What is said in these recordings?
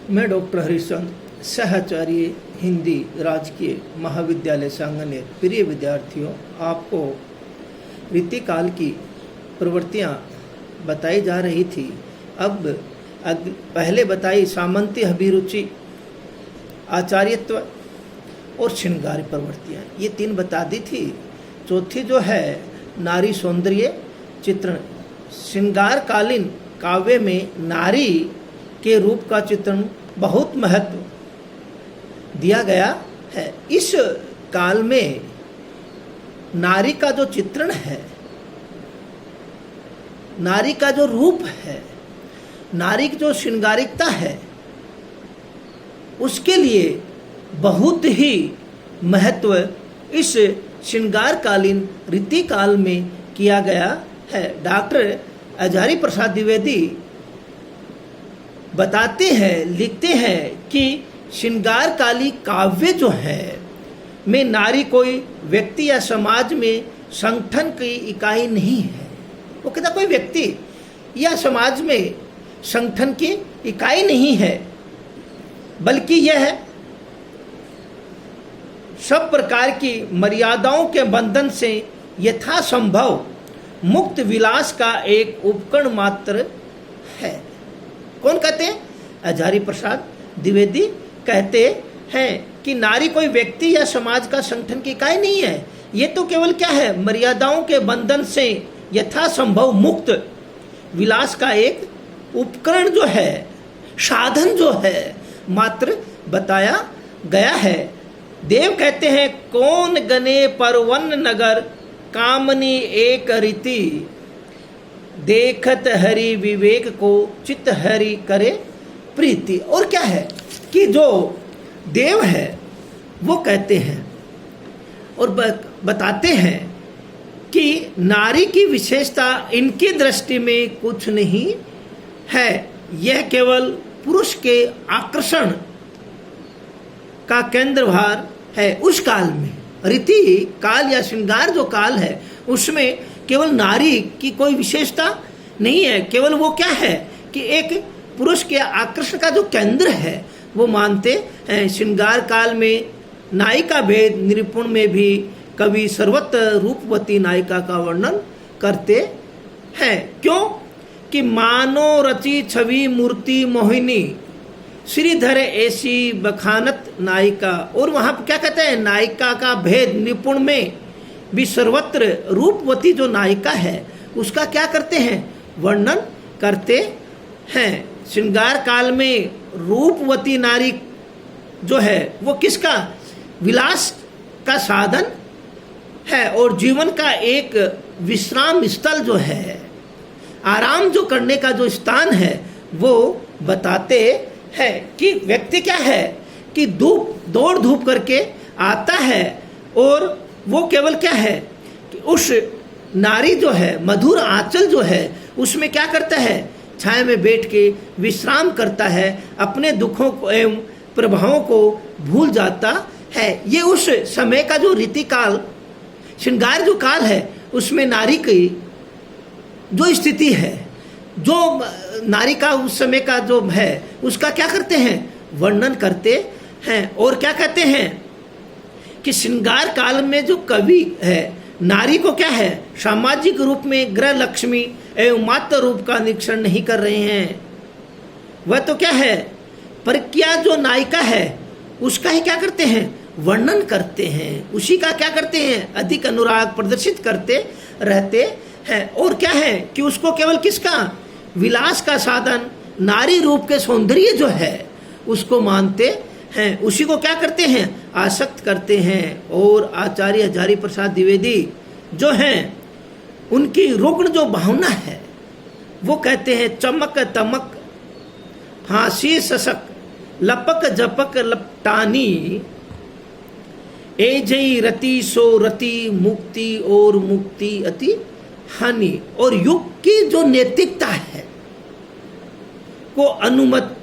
मैं डॉक्टर हरिश्चंद्र, सहचार्य हिंदी राजकीय महाविद्यालय सांगनेर। प्रिय विद्यार्थियों, आपको रीतिकाल की प्रवृत्तियाँ बताई जा रही थी। अब पहले बताई सामंती अभिरुचि, आचार्यत्व और श्रृंगार प्रवृत्तियाँ, ये तीन बता दी थी। चौथी जो है नारी सौंदर्य चित्रण। श्रृंगारकालीन काव्य में नारी के रूप का चित्रण बहुत महत्व दिया गया है। इस काल में नारी का जो चित्रण है, नारी का जो रूप है, नारी की जो श्रृंगारिकता है, उसके लिए बहुत ही महत्व इस श्रृंगारकालीन रीतिकाल में किया गया है। डॉक्टर हजारी प्रसाद द्विवेदी बताते हैं, लिखते हैं कि श्रृंगारकाली काव्य जो है में नारी कोई व्यक्ति या समाज में संगठन की इकाई नहीं है। वो कहता कोई व्यक्ति या समाज में संगठन की इकाई नहीं है, बल्कि यह सब प्रकार की मर्यादाओं के बंधन से यथासंभव मुक्त विलास का एक उपकरण मात्र है। कौन कहते हैं? हजारी प्रसाद द्विवेदी कहते हैं कि नारी कोई व्यक्ति या समाज का संगठन की इकाई नहीं है। ये तो केवल क्या है, मर्यादाओं के बंधन से यथासंभव मुक्त विलास का एक उपकरण जो है, साधन जो है मात्र बताया गया है। देव कहते हैं कौन गने परवन नगर कामनी एक रीति, देखत हरि विवेक को चित हरि करे प्रीति। और क्या है कि जो देव है वो कहते हैं और बताते हैं कि नारी की विशेषता इनकी दृष्टि में कुछ नहीं है, यह केवल पुरुष के आकर्षण का केंद्र भार है। उस काल में रीति काल या श्रृंगार जो काल है उसमें केवल नारी की कोई विशेषता नहीं है, केवल वो क्या है कि एक पुरुष के आकर्षण का जो केंद्र है वो मानते हैं। श्रृंगार काल में नायिका भेद निरूपण में भी कवि सर्वत्र रूपवती नायिका का वर्णन करते हैं। क्यों कि मानो रची छवि मूर्ति मोहिनी, श्रीधर ऐसी बखानत नायिका। और वहाँ क्या कहते हैं, नायिका का भेद निपुण में भी सर्वत्र रूपवती जो नायिका है उसका क्या करते हैं, वर्णन करते हैं। श्रृंगार काल में रूपवती नारी जो है वो किसका, विलास का साधन है और जीवन का एक विश्राम स्थल जो है, आराम जो करने का जो स्थान है वो बताते है कि व्यक्ति क्या है कि दौड़ धूप करके आता है और वो केवल क्या है कि उस नारी जो है मधुर आंचल जो है उसमें क्या करता है, छाया में बैठ के विश्राम करता है, अपने दुखों को एवं प्रभावों को भूल जाता है। ये उस समय का जो रीतिकाल श्रृंगार जो काल है उसमें नारी की जो स्थिति है, जो नारी का उस समय का जो है उसका क्या करते हैं, वर्णन करते हैं। और क्या कहते हैं कि श्रृंगार काल में जो कवि है नारी को क्या है, सामाजिक रूप में ग्रह लक्ष्मी एवं मात्र रूप का निरीक्षण नहीं कर रहे हैं। वह तो क्या है, प्रज्ञा जो नायिका है उसका ही क्या करते हैं, वर्णन करते हैं, उसी का क्या करते हैं, अधिक अनुराग प्रदर्शित करते रहते हैं। और क्या है कि उसको केवल किसका, विलास का साधन नारी रूप के सौंदर्य जो है उसको मानते हैं, उसी को क्या करते हैं, आसक्त करते हैं। और आचार्य हजारी प्रसाद द्विवेदी जो हैं उनकी रुग्ण जो भावना है वो कहते हैं चमक तमक हासी ससक लपक जपक लपटानी, ए जई रति सो रति मुक्ति और मुक्ति अति हानि। और युग की जो नैतिकता है को अनुमत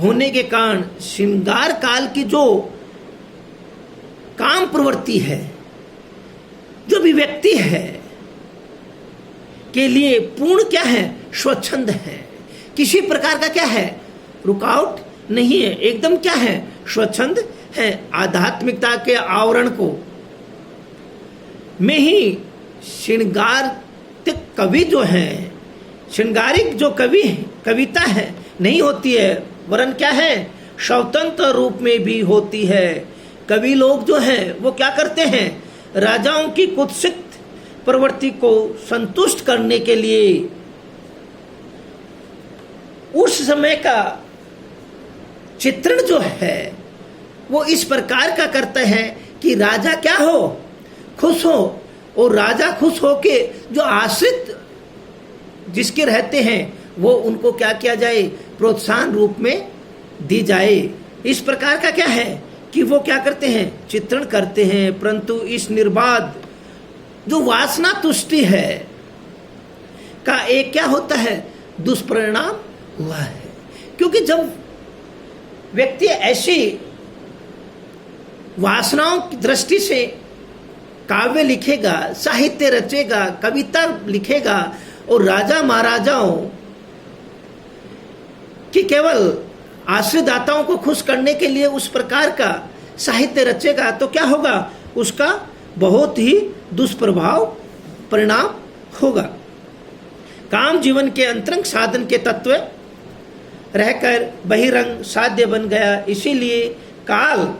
होने के कारण श्रृंगार काल की जो काम प्रवृत्ति है, जो अभिव्यक्ति है के लिए पूर्ण क्या है, स्वच्छंद है, किसी प्रकार का क्या है, रुकावट नहीं है, एकदम क्या है, स्वच्छंद है। आध्यात्मिकता के आवरण को में ही श्रृंगारिक कवि जो है, श्रृंगारिक जो कविता है नहीं होती है, वरन क्या है, स्वतंत्र रूप में भी होती है। कवि लोग जो हैं वो क्या करते हैं, राजाओं की कुत्सित प्रवृत्ति को संतुष्ट करने के लिए उस समय का चित्रण जो है वो इस प्रकार का करते हैं कि राजा क्या हो, खुश हो, और राजा खुश हो के जो आश्रित जिसके रहते हैं वो उनको क्या किया जाए, प्रोत्साहन रूप में दी जाए। इस प्रकार का क्या है कि वो क्या करते हैं, चित्रण करते हैं। परंतु इस निर्बाध जो वासना तुष्टि है का एक क्या होता है, दुष्परिणाम हुआ है। क्योंकि जब व्यक्ति ऐसी वासनाओं की दृष्टि से काव्य लिखेगा, साहित्य रचेगा, कविता लिखेगा और राजा महाराजाओं कि केवल आश्रयदाताओं को खुश करने के लिए उस प्रकार का साहित्य रचेगा, तो क्या होगा, उसका बहुत ही दुष्प्रभाव परिणाम होगा। काम जीवन के अंतरंग साधन के तत्व रहकर बहिरंग साध्य बन गया। इसीलिए काल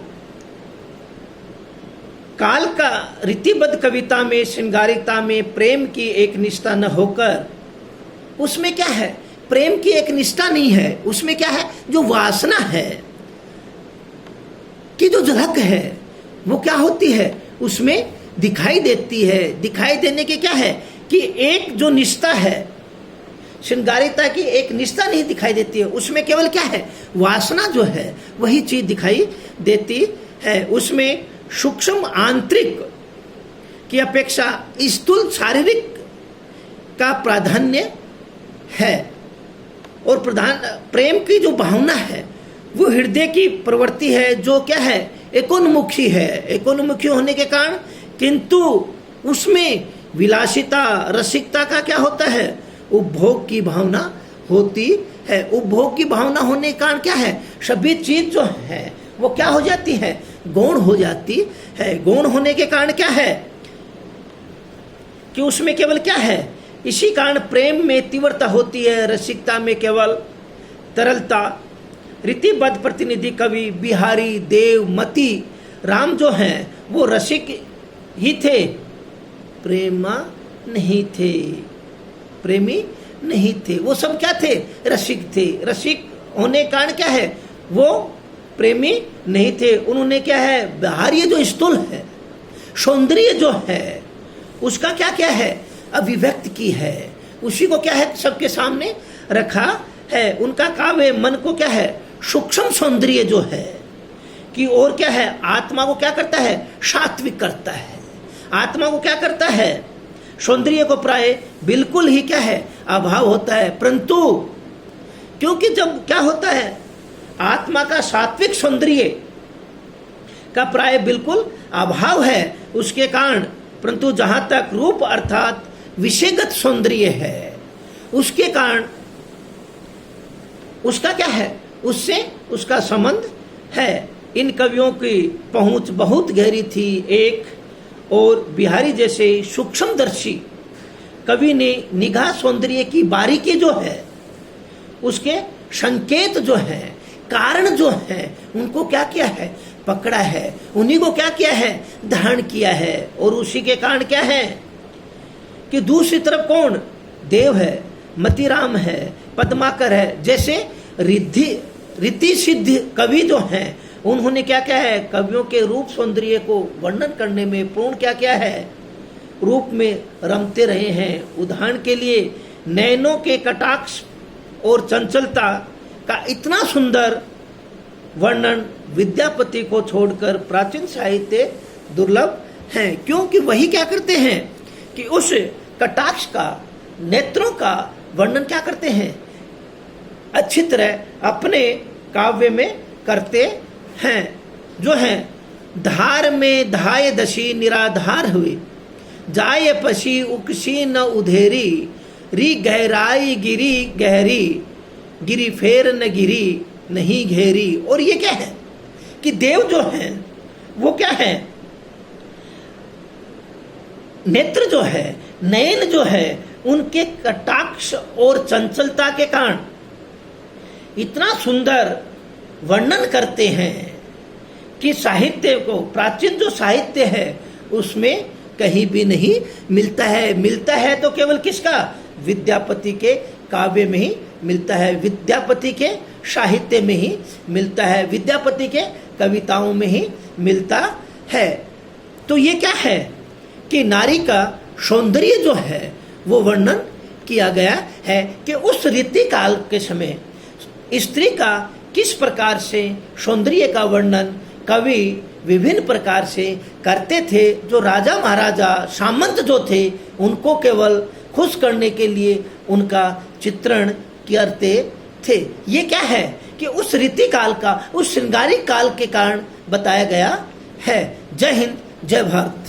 का रीतिबद्ध कविता में, श्रृंगारिकता में प्रेम की एक निष्ठा न होकर, उसमें क्या है, प्रेम की एक निष्ठा नहीं है, उसमें क्या है, जो वासना है कि जो झलक है वो क्या होती है, उसमें दिखाई देती है। दिखाई देने के क्या है कि एक जो निष्ठा है, श्रृंगारिकता की एक निष्ठा नहीं दिखाई देती है, उसमें केवल क्या है, वासना जो है वही चीज दिखाई देती है। उसमें सूक्ष्म आंतरिक की अपेक्षा स्थूल शारीरिक का प्राधान्य है। और प्रधान प्रेम की जो भावना है वो हृदय की प्रवृत्ति है, जो क्या है, एकोन्मुखी है। एकोन्मुखी होने के कारण किंतु उसमें विलासिता, रसिकता का क्या होता है, उपभोग की भावना होती है। उपभोग की भावना होने के कारण क्या है, सभी चीज जो है वो क्या हो जाती है, गौण हो जाती है। गौण होने के कारण क्या है कि उसमें केवल क्या है, इसी कारण प्रेम में तीव्रता होती है, रसिकता में केवल तरलता। रीतिबद्ध प्रतिनिधि कवि बिहारी, देव, मती राम जो हैं वो रसिक ही थे, प्रेमा नहीं थे, प्रेमी नहीं थे। वो सब क्या थे, रसिक थे। रसिक होने कारण क्या है, वो प्रेमी नहीं थे। उन्होंने क्या है, बिहारी जो स्थूल है, सौंदर्य जो है उसका क्या क्या है, अभिव्यक्त की है, उसी को क्या है, सबके सामने रखा है। उनका काव्य मन को क्या है, सूक्ष्म सौंदर्य जो है कि और क्या है, आत्मा को क्या करता है, सात्विक करता है। आत्मा को क्या करता है, सौंदर्य को प्राय बिल्कुल ही क्या है, अभाव होता है। परंतु क्योंकि जब क्या होता है, आत्मा का सात्विक सौंदर्य का प्राय बिल्कुल अभाव है, उसके कारण, परंतु जहां तक रूप अर्थात विषयगत सौंदर्य है, उसके कारण उसका क्या है, उससे उसका संबंध है। इन कवियों की पहुंच बहुत गहरी थी। एक और बिहारी जैसे सूक्ष्मदर्शी कवि ने निगाह सौंदर्य की बारीकी जो है, उसके संकेत जो है, कारण जो है, उनको क्या किया है, पकड़ा है, उन्हीं को क्या किया है, धारण किया है। और उसी के कारण क्या है कि दूसरी तरफ कौन, देव है, मतीराम है, पद्माकर है, जैसे रीति सिद्ध कवि जो हैं, उन्होंने क्या क्या है, कवियों के रूप सौंदर्य को वर्णन करने में पूर्ण क्या क्या है, रूप में रमते रहे हैं। उदाहरण के लिए नैनों के कटाक्ष और चंचलता का इतना सुंदर वर्णन विद्यापति को छोड़कर प्राचीन साहित्य दुर्लभ है। क्योंकि वही क्या करते हैं कि उस कटाक्ष का, नेत्रों का वर्णन क्या करते हैं, अच्छी तरह अपने काव्य में करते हैं। जो है, धार में धाय दशी निराधार हुई, जाय पशी उकसी न उधेरी, री गहराई गिरी गहरी, गिरी फेर न गिरी नहीं घेरी। और ये क्या है कि देव जो है वो क्या है, नेत्र जो है, नयन जो है, उनके कटाक्ष और चंचलता के कारण इतना सुंदर वर्णन करते हैं कि साहित्य को, प्राचीन जो साहित्य है उसमें कहीं भी नहीं मिलता है। मिलता है तो केवल किसका, विद्यापति के काव्य में ही मिलता है, विद्यापति के साहित्य में ही मिलता है, विद्यापति के कविताओं में ही मिलता है। तो ये क्या है कि नारी का सौंदर्य जो है वो वर्णन किया गया है कि उस रीति काल के समय स्त्री का किस प्रकार से सौंदर्य का वर्णन कवि विभिन्न प्रकार से करते थे। जो राजा महाराजा सामंत जो थे उनको केवल खुश करने के लिए उनका चित्रण करते थे। ये क्या है कि उस रीति काल का, उस श्रृंगारिक काल के कारण बताया गया है। जय हिंद, जय भारत।